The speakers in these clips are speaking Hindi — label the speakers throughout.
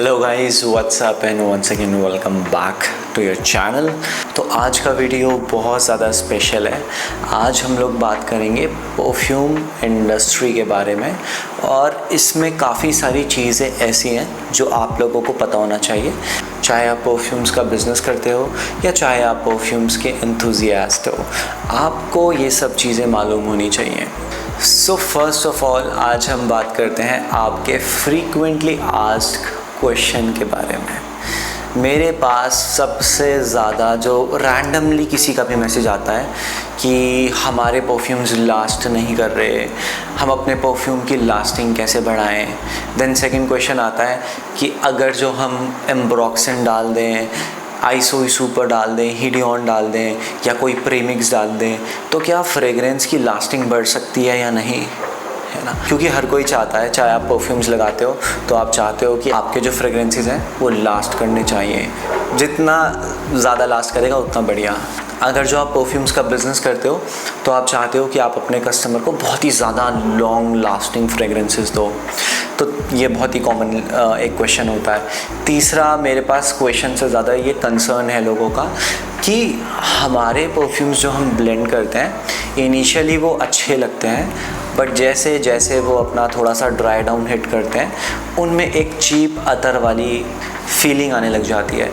Speaker 1: Hello guys, what's up and once again welcome back to your channel. तो आज का वीडियो बहुत ज़्यादा स्पेशल है। आज हम लोग बात करेंगे परफ्यूम इंडस्ट्री के बारे में, और इसमें काफ़ी सारी चीज़ें ऐसी हैं जो आप लोगों को पता होना चाहिए, चाहे आप परफ्यूम्स का बिज़नेस करते हो या चाहे आप परफ्यूम्स के एंथुजियास्ट हो, आपको ये सब चीज़ें मालूम होनी चाहिए। सो फर्स्ट ऑफ ऑल आज हम बात करते हैं आपके फ्रीक्वेंटली आस्क्ड क्वेश्चन के बारे में। मेरे पास सबसे ज़्यादा जो रैंडमली किसी का भी मैसेज आता है कि हमारे परफ्यूम्स लास्ट नहीं कर रहे, हम अपने परफ्यूम की लास्टिंग कैसे बढ़ाएं। देन सेकंड क्वेश्चन आता है कि अगर जो हम एम्ब्रॉक्सिन डाल दें, आइसोई सुपर डाल दें, हीडियन डाल दें या कोई प्रीमिक्स डाल दें तो क्या फ्रेगरेंस की लास्टिंग बढ़ सकती है या नहीं, है ना। क्योंकि हर कोई चाहता है, चाहे आप परफ्यूम्स लगाते हो तो आप चाहते हो कि आपके जो फ्रेगरेंसेस हैं वो लास्ट करने चाहिए, जितना ज़्यादा लास्ट करेगा उतना बढ़िया। अगर जो आप परफ्यूम्स का बिज़नेस करते हो तो आप चाहते हो कि आप अपने कस्टमर को बहुत ही ज़्यादा लॉन्ग लास्टिंग फ्रेगरेंसेस दो, तो ये बहुत ही कॉमन एक क्वेश्चन होता है। तीसरा, मेरे पास क्वेश्चन से ज़्यादा ये कंसर्न है लोगों का कि हमारे परफ्यूम्स जो हम ब्लेंड करते हैं इनिशियली वो अच्छे लगते हैं, बट जैसे जैसे वो अपना थोड़ा सा ड्राई डाउन हिट करते हैं उनमें एक चीप अतर वाली फीलिंग आने लग जाती है।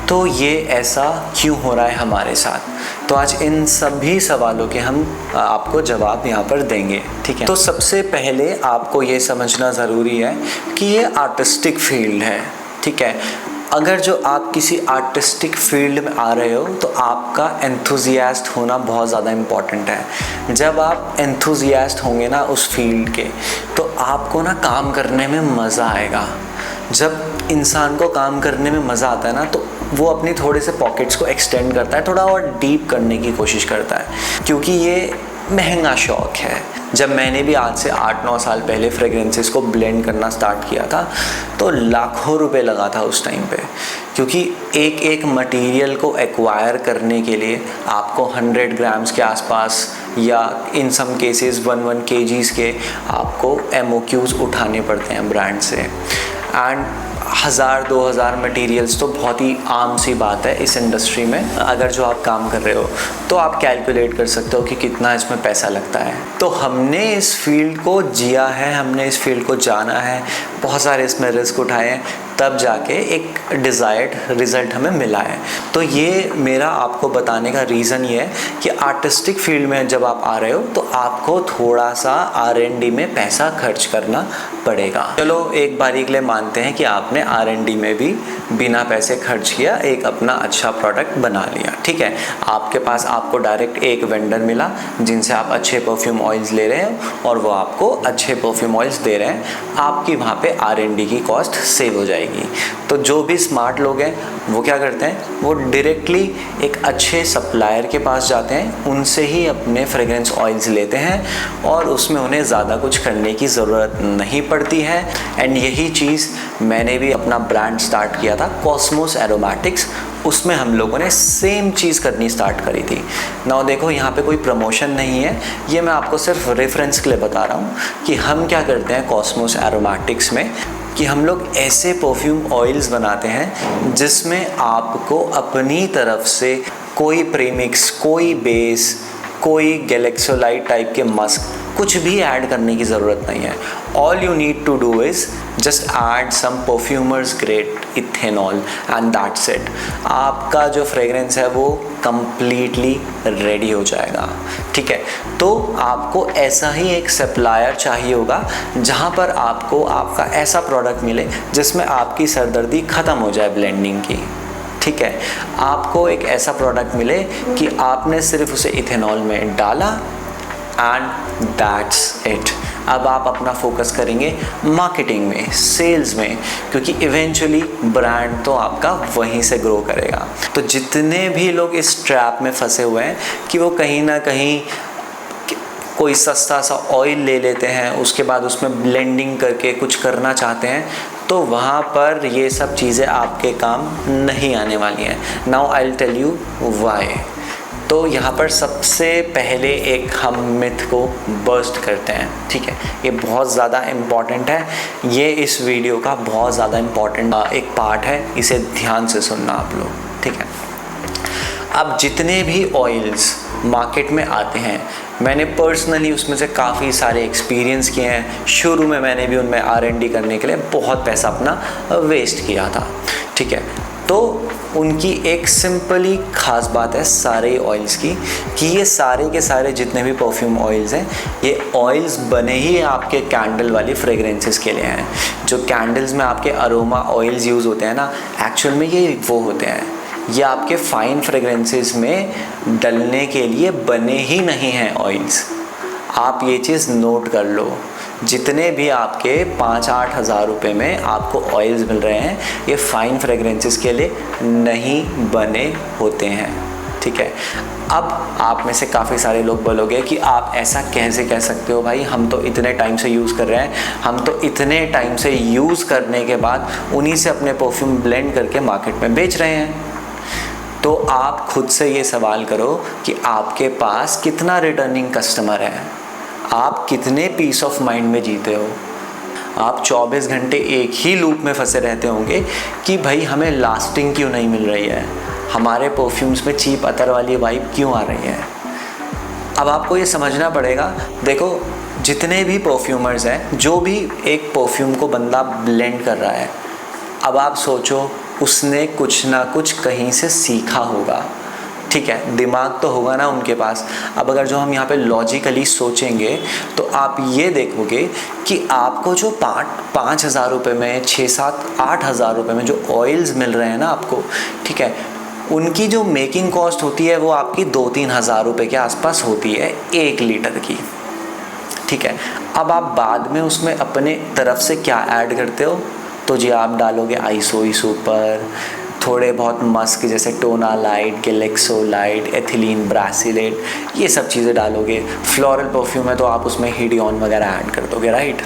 Speaker 1: तो ये ऐसा क्यों हो रहा है हमारे साथ? तो आज इन सभी सवालों के हम आपको जवाब यहाँ पर देंगे, ठीक है। तो सबसे पहले आपको ये समझना ज़रूरी है कि ये आर्टिस्टिक फील्ड है, ठीक है। अगर जो आप किसी आर्टिस्टिक फील्ड में आ रहे हो तो आपका एंथुजियास्ट होना बहुत ज़्यादा इम्पॉर्टेंट है। जब आप एंथुजियास्ट होंगे ना उस फील्ड के, तो आपको ना काम करने में मज़ा आएगा। जब इंसान को काम करने में मज़ा आता है ना तो वो अपनी थोड़े से पॉकेट्स को एक्सटेंड करता है, थोड़ा और डीप करने की कोशिश करता है, क्योंकि ये महंगा शौक़ है। जब मैंने भी आज से 8-9 साल पहले फ्रेगरेंसेस को ब्लेंड करना स्टार्ट किया था तो लाखों रुपए लगा था उस टाइम पे, क्योंकि एक एक मटेरियल को एक्वायर करने के लिए आपको 100 ग्राम्स के आसपास या इन सम केसेस 1 kgs के आपको MOQs उठाने पड़ते हैं ब्रांड से। एंड 1000-2000 मटेरियल्स तो बहुत ही आम सी बात है इस इंडस्ट्री में। अगर जो आप काम कर रहे हो तो आप कैलकुलेट कर सकते हो कि कितना इसमें पैसा लगता है। तो हमने इस फील्ड को जिया है, हमने इस फील्ड को जाना है, बहुत सारे इसमें रिस्क उठाए हैं, तब जाके एक डिज़ायर्ड रिज़ल्ट हमें मिला है। तो ये मेरा आपको बताने का रीज़न ये है कि आर्टिस्टिक फील्ड में जब आप आ रहे हो तो आपको थोड़ा सा R&D में पैसा खर्च करना पड़ेगा। चलो एक बारी के लिए मानते हैं कि आपने R&D में भी बिना पैसे खर्च किया एक अपना अच्छा प्रोडक्ट बना लिया, ठीक है। आपके पास आपको डायरेक्ट एक वेंडर मिला जिनसे आप अच्छे परफ्यूम ऑयल्स ले रहे हो और वो आपको अच्छे परफ्यूम ऑयल्स दे रहे हैं, आपकी वहाँ पे R&D की कॉस्ट सेव हो जाएगी। तो जो भी स्मार्ट लोग हैं वो क्या करते हैं, वो डायरेक्टली एक अच्छे सप्लायर के पास जाते हैं, उनसे ही अपने फ्रेगरेंस ऑयल्स लेते हैं और उसमें उन्हें ज़्यादा कुछ करने की ज़रूरत नहीं पड़ती है। एंड यही चीज़ मैंने भी अपना ब्रांड स्टार्ट किया था कॉस्मोस एरोमेटिक्स, उसमें हम लोगों ने सेम चीज़ करनी स्टार्ट करी थी। नाउ देखो, यहाँ पे कोई प्रमोशन नहीं है, ये मैं आपको सिर्फ रेफरेंस के लिए बता रहा हूँ कि हम क्या करते हैं कॉस्मोस एरोमेटिक्स में, कि हम लोग ऐसे परफ्यूम ऑयल्स बनाते हैं जिसमें आपको अपनी तरफ से कोई प्रीमिक्स, कोई बेस, कोई गैलेक्सोलाइट टाइप के मस्क कुछ भी ऐड करने की ज़रूरत नहीं है। All you need to do is just add some perfumers grade ethanol and that's it. आपका जो फ्रेगरेंस है वो कंप्लीटली रेडी हो जाएगा, ठीक है। तो आपको ऐसा ही एक सप्लायर चाहिए होगा जहाँ पर आपको आपका ऐसा प्रोडक्ट मिले जिसमें आपकी सरदर्दी ख़त्म हो जाए ब्लेंडिंग की, ठीक है। आपको एक ऐसा प्रोडक्ट मिले कि आपने सिर्फ उसे इथेनॉल में डाला एंड दैट्स इट। अब आप अपना फोकस करेंगे मार्केटिंग में, सेल्स में, क्योंकि इवेंचुअली ब्रांड तो आपका वहीं से ग्रो करेगा। तो जितने भी लोग इस ट्रैप में फंसे हुए हैं कि वो कहीं ना कहीं कोई सस्ता सा ऑयल ले लेते हैं, उसके बाद उसमें ब्लेंडिंग करके कुछ करना चाहते हैं, तो वहाँ पर ये सब चीज़ें आपके काम नहीं आने वाली हैं। Now I will tell you why. तो तो यहाँ पर सबसे पहले एक हम मिथ को बर्स्ट करते हैं, ठीक है। ये बहुत ज़्यादा इम्पॉर्टेंट है, ये इस वीडियो का बहुत ज़्यादा इम्पॉर्टेंट एक पार्ट है, इसे ध्यान से सुनना आप लोग, ठीक है। अब जितने भी ऑयल्स मार्केट में आते हैं, मैंने पर्सनली उसमें से काफ़ी सारे एक्सपीरियंस किए हैं। शुरू में मैंने भी उनमें R&D करने के लिए बहुत पैसा अपना वेस्ट किया था, ठीक है। तो उनकी एक सिंपली ख़ास बात है सारे ऑयल्स की, कि ये सारे के सारे जितने भी परफ्यूम ऑयल्स हैं, ये ऑयल्स बने ही आपके कैंडल वाली फ्रेगरेंसेस के लिए हैं। जो कैंडल्स में आपके अरोमा ऑयल्स यूज़ होते हैं ना, एक्चुअल में ये वो होते हैं, ये आपके फाइन फ्रेगरेंसेस में डलने के लिए बने ही नहीं हैं ऑयल्स। आप ये चीज़ नोट कर लो, जितने भी आपके 5-8 हज़ार रुपये में आपको ऑयल्स मिल रहे हैं, ये फाइन फ्रेगरेंसेस के लिए नहीं बने होते हैं, ठीक है। अब आप में से काफ़ी सारे लोग बोलोगे कि आप ऐसा कैसे कह सकते हो भाई, हम तो इतने टाइम से यूज़ कर रहे हैं, हम तो इतने टाइम से यूज़ करने के बाद उन्हीं से अपने परफ्यूम ब्लेंड करके मार्केट में बेच रहे हैं। तो आप खुद से ये सवाल करो कि आपके पास कितना रिटर्निंग कस्टमर है, आप कितने पीस ऑफ माइंड में जीते हो। आप 24 घंटे एक ही लूप में फंसे रहते होंगे कि भाई हमें लास्टिंग क्यों नहीं मिल रही है, हमारे परफ्यूम्स में चीप अतर वाली वाइब क्यों आ रही है। अब आपको ये समझना पड़ेगा, देखो जितने भी परफ्यूमर्स हैं, जो भी एक परफ्यूम को बंदा ब्लेंड कर रहा है, अब आप सोचो उसने कुछ ना कुछ कहीं से सीखा होगा, ठीक है। दिमाग तो होगा ना उनके पास। अब अगर जो हम यहाँ पे लॉजिकली सोचेंगे तो आप ये देखोगे कि आपको जो 5-5 हज़ार रुपये में, 6-7-8 हज़ार रुपये में जो ऑयल्स मिल रहे हैं ना आपको, ठीक है, उनकी जो मेकिंग कॉस्ट होती है वो आपकी 2-3 हज़ार रुपये के आसपास होती है 1 लीटर की, ठीक है। अब आप बाद में उसमें अपने तरफ से क्या ऐड करते हो, तो जी आप डालोगे आइसो सुपर, थोड़े बहुत मस्क जैसे टोनालाइट, गैलेक्सोलाइट, एथिलीन, ब्रासिलेट, ये सब चीज़ें डालोगे। फ्लोरल परफ्यूम है तो आप उसमें हिडियन वगैरह ऐड कर दोगे, राइट।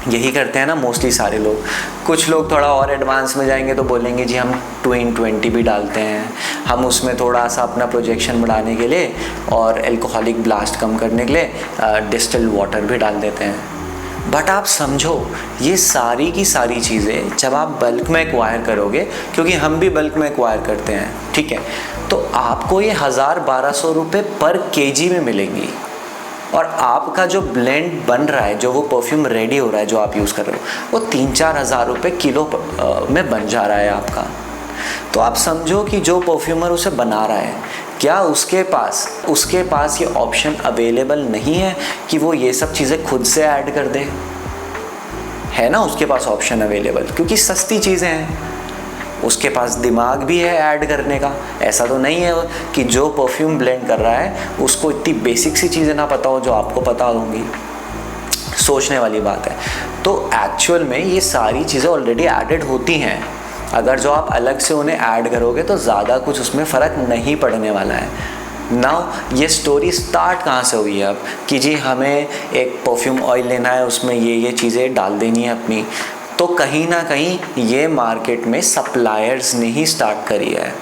Speaker 1: यही करते हैं ना मोस्टली सारे लोग। कुछ लोग थोड़ा और एडवांस में जाएंगे तो बोलेंगे जी हम 2-in-20 भी डालते हैं, हम उसमें थोड़ा सा अपना प्रोजेक्शन बढ़ाने के लिए और एल्कोहलिक ब्लास्ट कम करने के लिए डिस्टिल्ड वाटर भी डाल देते हैं। बट आप समझो, ये सारी की सारी चीज़ें जब आप बल्क में एक्वायर करोगे, क्योंकि हम भी बल्क में एक्वायर करते हैं, ठीक है, तो आपको ये 1000-1200 रुपये पर केजी में मिलेंगी। और आपका जो ब्लेंड बन रहा है, जो वो परफ्यूम रेडी हो रहा है जो आप यूज़ कर रहे हो, वो 3-4 हज़ार रुपये किलो में बन जा रहा है आपका। तो आप समझो कि जो परफ्यूमर उसे बना रहा है, क्या उसके पास ये ऑप्शन अवेलेबल नहीं है कि वो ये सब चीज़ें खुद से ऐड कर दे, है ना। उसके पास ऑप्शन अवेलेबल, क्योंकि सस्ती चीज़ें हैं, उसके पास दिमाग भी है ऐड करने का। ऐसा तो नहीं है कि जो परफ्यूम ब्लेंड कर रहा है उसको इतनी बेसिक सी चीज़ें ना पता हो जो आपको पता होंगी। सोचने वाली बात है। तो एक्चुअल में ये सारी चीज़ें ऑलरेडी एडेड होती हैं, अगर जो आप अलग से उन्हें ऐड करोगे तो ज़्यादा कुछ उसमें फ़र्क नहीं पड़ने वाला है। नाउ ये स्टोरी स्टार्ट कहाँ से हुई है अब, कि जी हमें एक परफ्यूम ऑयल लेना है, उसमें ये चीज़ें डाल देनी है अपनी। तो कहीं ना कहीं ये मार्केट में सप्लायर्स ने ही स्टार्ट करी है।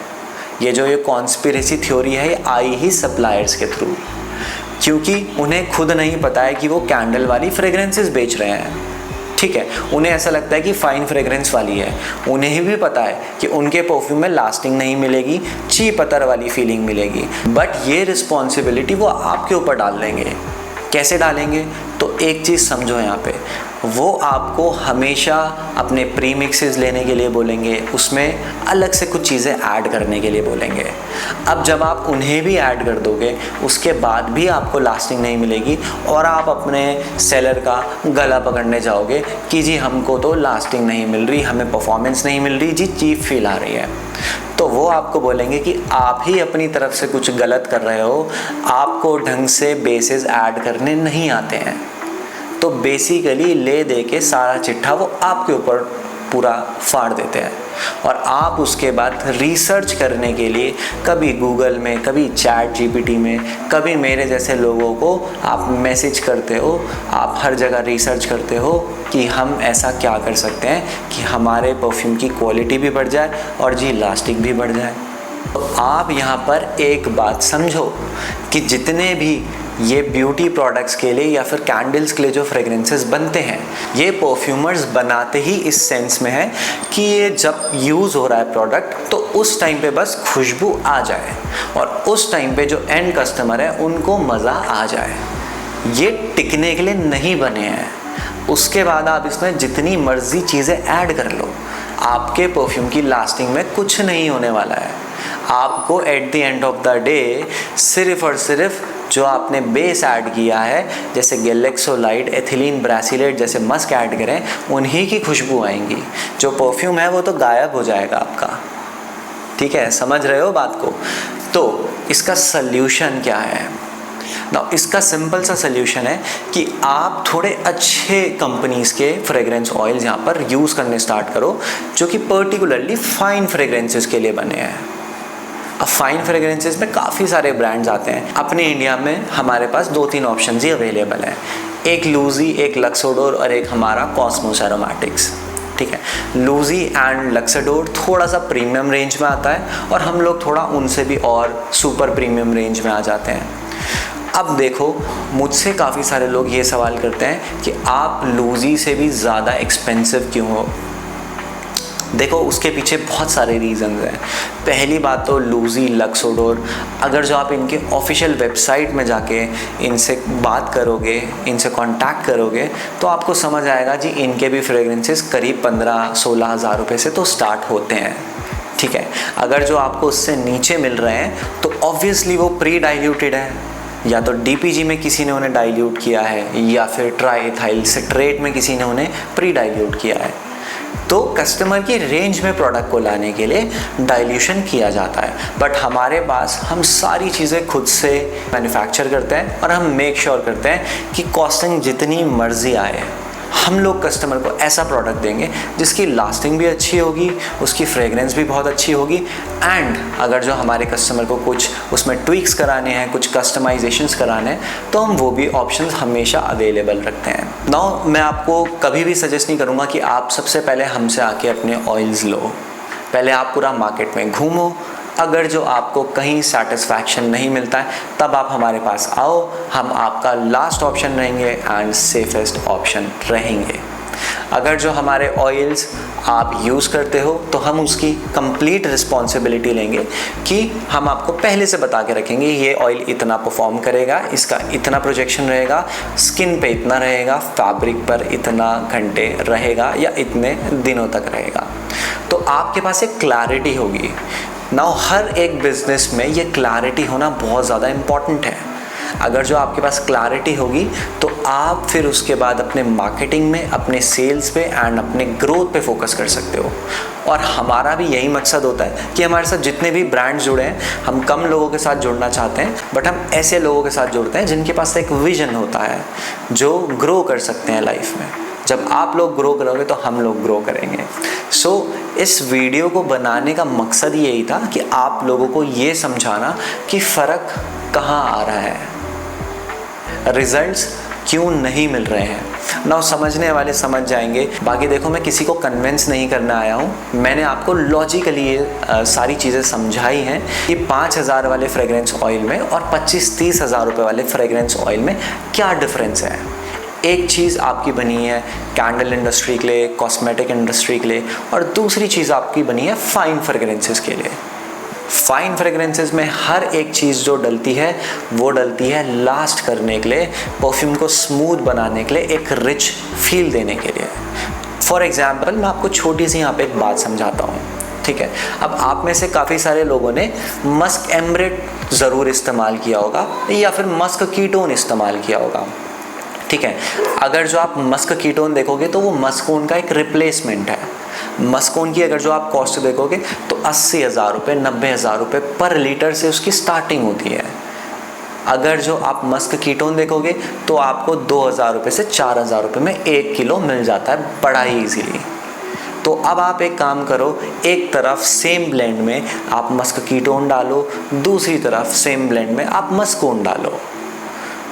Speaker 1: ये जो ये कॉन्स्पिरेसी थ्योरी है, ये आई ही सप्लायर्स के थ्रू, क्योंकि उन्हें खुद नहीं पता है कि वो कैंडल वाली फ्रेगरेंसेस बेच रहे हैं, ठीक है। उन्हें ऐसा लगता है कि फाइन फ्रेगरेंस वाली है। उन्हें भी पता है कि उनके परफ्यूम में लास्टिंग नहीं मिलेगी, चीप अतर वाली फीलिंग मिलेगी। बट ये रिस्पॉन्सिबिलिटी वो आपके ऊपर डाल देंगे। कैसे डालेंगे, तो एक चीज़ समझो यहाँ पे, वो आपको हमेशा अपने प्री मिक्सेस लेने के लिए बोलेंगे, उसमें अलग से कुछ चीज़ें ऐड करने के लिए बोलेंगे। अब जब आप उन्हें भी ऐड कर दोगे, उसके बाद भी आपको लास्टिंग नहीं मिलेगी और आप अपने सेलर का गला पकड़ने जाओगे कि जी हमको तो लास्टिंग नहीं मिल रही, हमें परफॉर्मेंस नहीं मिल रही, जी चीप फील आ रही है। तो वो आपको बोलेंगे कि आप ही अपनी तरफ से कुछ गलत कर रहे हो, आपको ढंग से बेसेस ऐड करने नहीं आते हैं। तो बेसिकली ले दे के सारा चिट्ठा वो आपके ऊपर पूरा फाड़ देते हैं और आप उसके बाद रिसर्च करने के लिए कभी गूगल में, कभी चैट जीपीटी में, कभी मेरे जैसे लोगों को आप मैसेज करते हो, आप हर जगह रिसर्च करते हो कि हम ऐसा क्या कर सकते हैं कि हमारे परफ्यूम की क्वालिटी भी बढ़ जाए और जी लास्टिंग भी बढ़ जाए। तो आप यहाँ पर एक बात समझो कि जितने भी ये ब्यूटी प्रोडक्ट्स के लिए या फिर कैंडल्स के लिए जो फ्रेग्रेंसेस बनते हैं, ये परफ्यूमर्स बनाते ही इस सेंस में है कि ये जब यूज़ हो रहा है प्रोडक्ट तो उस टाइम पे बस खुशबू आ जाए और उस टाइम पे जो एंड कस्टमर है उनको मज़ा आ जाए। ये टिकने के लिए नहीं बने हैं। उसके बाद आप इसमें जितनी मर्जी चीज़ें ऐड कर लो, आपके परफ्यूम की लास्टिंग में कुछ नहीं होने वाला है। आपको at the end of the day सिर्फ और सिर्फ जो आपने बेस ऐड किया है, जैसे गैलेक्सोलाइड, एथिलीन ब्रासिलेट जैसे मस्क ऐड करें, उन्हीं की खुशबू आएंगी। जो परफ्यूम है वो तो गायब हो जाएगा आपका। ठीक है, समझ रहे हो बात को? तो इसका सल्यूशन क्या है ना? इसका सिंपल सा सल्यूशन है कि आप थोड़े अच्छे कंपनीज़ के फ्रेग्रेंस ऑयल्स यहाँ पर यूज़ करने स्टार्ट करो, जो कि पर्टिकुलरली फाइन फ्रेग्रेंसेस के लिए बने हैं। अब फाइन फ्रेग्रेंसेस में काफ़ी सारे ब्रांड्स आते हैं। अपने इंडिया में हमारे पास 2-3 ऑप्शन ही अवेलेबल हैं, एक लूजी, एक लक्सोडोर और एक हमारा कॉस्मोस एरोमेटिक्स। ठीक है, लूजी एंड लक्सोडोर थोड़ा सा प्रीमियम रेंज में आता है और हम लोग थोड़ा उनसे भी और सुपर प्रीमियम रेंज में आ जाते हैं। अब देखो, मुझसे काफ़ी सारे लोग ये सवाल करते हैं कि आप लूजी से भी ज़्यादा एक्सपेंसिव क्यों हो? देखो, उसके पीछे बहुत सारे रीज़न्स हैं। पहली बात तो लूजी, लक्सोडोर, अगर जो आप इनके ऑफिशियल वेबसाइट में जाके इनसे बात करोगे, इनसे कांटेक्ट करोगे, तो आपको समझ आएगा जी इनके भी फ्रेग्रेंसेस करीब 15-16 हज़ार रुपये से तो स्टार्ट होते हैं। ठीक है, अगर जो आपको उससे नीचे मिल रहे हैं तो ऑब्वियसली वो प्री डाइल्यूटेड है, या तो डीपीजी में किसी ने उन्हें डाइल्यूट किया है या फिर ट्राइएथाइल सिट्रेट में किसी ने उन्हें प्री डाइल्यूट किया है। तो कस्टमर की रेंज में प्रोडक्ट को लाने के लिए डाइल्यूशन किया जाता है। बट हमारे पास हम सारी चीज़ें खुद से मैन्युफैक्चर करते हैं और हम मेक श्योर करते हैं कि कॉस्टिंग जितनी मर्जी आए, हम लोग कस्टमर को ऐसा प्रोडक्ट देंगे जिसकी लास्टिंग भी अच्छी होगी, उसकी फ्रेगरेंस भी बहुत अच्छी होगी, एंड अगर जो हमारे कस्टमर को कुछ उसमें ट्विक्स कराने हैं, कुछ कस्टमाइजेशंस कराने हैं, तो हम वो भी ऑप्शंस हमेशा अवेलेबल रखते हैं। नाउ मैं आपको कभी भी सजेस्ट नहीं करूँगा कि आप सबसे पहले हमसे आके अपने ऑयल्स लो। पहले आप पूरा मार्केट में घूमो, अगर जो आपको कहीं सेटिस्फैक्शन नहीं मिलता है तब आप हमारे पास आओ, हम आपका लास्ट ऑप्शन रहेंगे एंड सेफेस्ट ऑप्शन रहेंगे। अगर जो हमारे ऑयल्स आप यूज़ करते हो तो हम उसकी कंप्लीट रिस्पॉन्सिबिलिटी लेंगे कि हम आपको पहले से बता के रखेंगे ये ऑयल इतना परफॉर्म करेगा, इसका इतना प्रोजेक्शन रहेगा, स्किन पे इतना रहेगा, फैब्रिक पर इतना घंटे रहेगा या इतने दिनों तक रहेगा। तो आपके पास एक क्लैरिटी होगी। नाउ हर एक बिजनेस में ये क्लैरिटी होना बहुत ज़्यादा इम्पॉर्टेंट है। अगर जो आपके पास क्लैरिटी होगी तो आप फिर उसके बाद अपने मार्केटिंग में, अपने सेल्स पे एंड अपने ग्रोथ पे फोकस कर सकते हो। और हमारा भी यही मकसद होता है कि हमारे साथ जितने भी ब्रांड्स जुड़े हैं, हम कम लोगों के साथ जुड़ना चाहते हैं, बट हम ऐसे लोगों के साथ जुड़ते हैं जिनके पास एक विजन होता है, जो ग्रो कर सकते हैं लाइफ में। जब आप लोग ग्रो करोगे तो हम लोग ग्रो करेंगे। सो इस वीडियो को बनाने का मकसद यही था कि आप लोगों को ये समझाना कि फ़र्क कहाँ आ रहा है, रिजल्ट्स क्यों नहीं मिल रहे हैं। ना समझने वाले समझ जाएंगे। बाकी देखो, मैं किसी को कन्विंस नहीं करने आया हूँ, मैंने आपको लॉजिकली ये सारी चीज़ें समझाई हैं कि 5,000 वाले फ्रेग्रेंस ऑयल में और 25-30 हज़ार रुपये वाले फ्रेग्रेंस ऑयल में क्या डिफरेंस है। एक चीज़ आपकी बनी है कैंडल इंडस्ट्री के लिए, कॉस्मेटिक इंडस्ट्री के लिए, और दूसरी चीज़ आपकी बनी है फाइन फ्रेग्रेंसेस के लिए। फाइन फ्रेग्रेंसेस में हर एक चीज़ जो डलती है वो डलती है लास्ट करने के लिए, परफ्यूम को स्मूथ बनाने के लिए, एक रिच फील देने के लिए। फॉर एग्जाम्पल मैं आपको छोटी सी यहाँ पे एक बात समझाता हूँ। ठीक है, अब आप में से काफ़ी सारे लोगों ने मस्क एम्ब्रेट ज़रूर इस्तेमाल किया होगा या फिर मस्क कीटोन इस्तेमाल किया होगा। ठीक है, अगर जो आप मस्क कीटोन देखोगे तो वो मस्कोन का एक रिप्लेसमेंट है। मस्कोन की अगर जो आप कॉस्ट देखोगे तो 80,000 रुपये, 90,000 रुपये पर लीटर से उसकी स्टार्टिंग होती है। अगर जो आप मस्क कीटोन देखोगे तो आपको 2,000 रुपये से 4,000 रुपये में 1 किलो मिल जाता है बड़ा ही ईजीली। तो अब आप एक काम करो, एक तरफ सेम ब्लेंड में आप मस्क कीटोन डालो, दूसरी तरफ सेम ब्लेंड में आप मस्कोन डालो।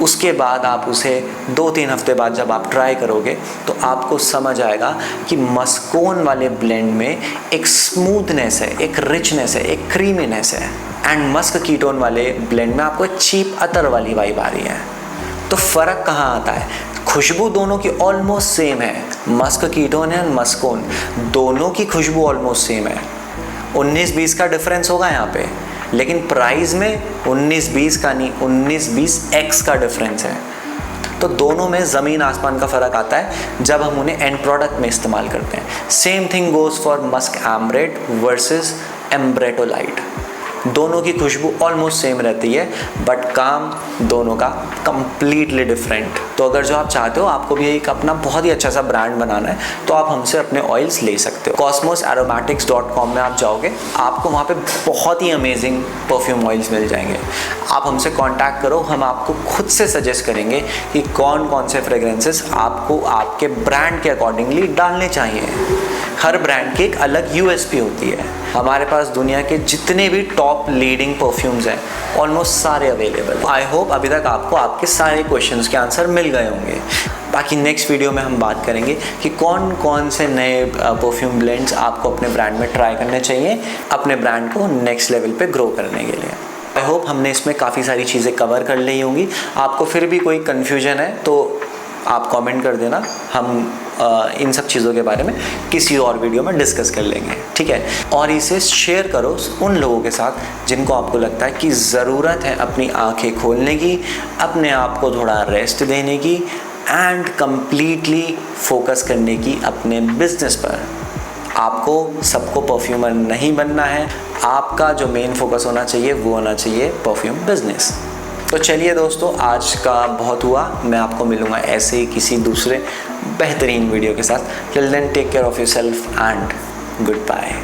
Speaker 1: उसके बाद आप उसे 2-3 हफ्ते बाद जब आप ट्राई करोगे तो आपको समझ आएगा कि मस्कोन वाले ब्लेंड में एक स्मूथनेस है, एक रिचनेस है, एक क्रीमीनेस है, एंड मस्क कीटोन वाले ब्लेंड में आपको चीप अतर वाली वाइब आ रही है। तो फ़र्क कहाँ आता है? खुशबू दोनों की ऑलमोस्ट सेम है, मस्क कीटोन एंड मस्कोन दोनों की खुशबू ऑलमोस्ट सेम है। 19-20 का डिफरेंस होगा यहाँ पे, लेकिन प्राइस में 19-20 का नहीं, 19-20x का डिफरेंस है। तो दोनों में ज़मीन आसमान का फ़र्क आता है जब हम उन्हें एंड प्रोडक्ट में इस्तेमाल करते हैं। Same thing goes for musk ambrette versus ambrettolide. दोनों की खुशबू ऑलमोस्ट सेम रहती है, बट काम दोनों का कंप्लीटली डिफरेंट। तो अगर जो आप चाहते हो आपको भी एक अपना बहुत ही अच्छा सा ब्रांड बनाना है तो आप हमसे अपने ऑयल्स ले सकते हो। cosmosaromatics.com में आप जाओगे, आपको वहाँ पे बहुत ही अमेजिंग परफ्यूम ऑयल्स मिल जाएंगे। आप हमसे कांटेक्ट करो, हम आपको खुद से सजेस्ट करेंगे कि कौन कौन से फ्रेग्रेंसेस आपको आपके ब्रांड के अकॉर्डिंगली डालने चाहिए। हर ब्रांड की एक अलग यूएसपी होती है। हमारे पास दुनिया के जितने भी टॉप लीडिंग परफ्यूम्स हैं ऑलमोस्ट सारे अवेलेबल। आई होप अभी तक आपको आपके सारे क्वेश्चंस के आंसर मिल गए होंगे। बाकी नेक्स्ट वीडियो में हम बात करेंगे कि कौन कौन से नए परफ्यूम ब्लेंड्स आपको अपने ब्रांड में ट्राई करने चाहिए अपने ब्रांड को नेक्स्ट लेवल पे ग्रो करने के लिए। आई होप हमने इसमें काफ़ी सारी चीज़ें कवर कर ली होंगी। आपको फिर भी कोई कन्फ्यूजन है तो आप कमेंट कर देना, हम इन सब चीज़ों के बारे में किसी और वीडियो में डिस्कस कर लेंगे, ठीक है। और इसे शेयर करो उन लोगों के साथ जिनको आपको लगता है कि ज़रूरत है अपनी आंखें खोलने की, अपने आप को थोड़ा रेस्ट देने की एंड कम्प्लीटली फोकस करने की अपने बिजनेस पर। आपको सबको परफ्यूमर नहीं बनना है, आपका जो मेन फोकस होना चाहिए वो होना चाहिए परफ्यूम बिजनेस। तो चलिए दोस्तों, आज का बहुत हुआ। मैं आपको मिलूँगा ऐसे ही किसी दूसरे बेहतरीन वीडियो के साथ। Till then take care of yourself and good bye.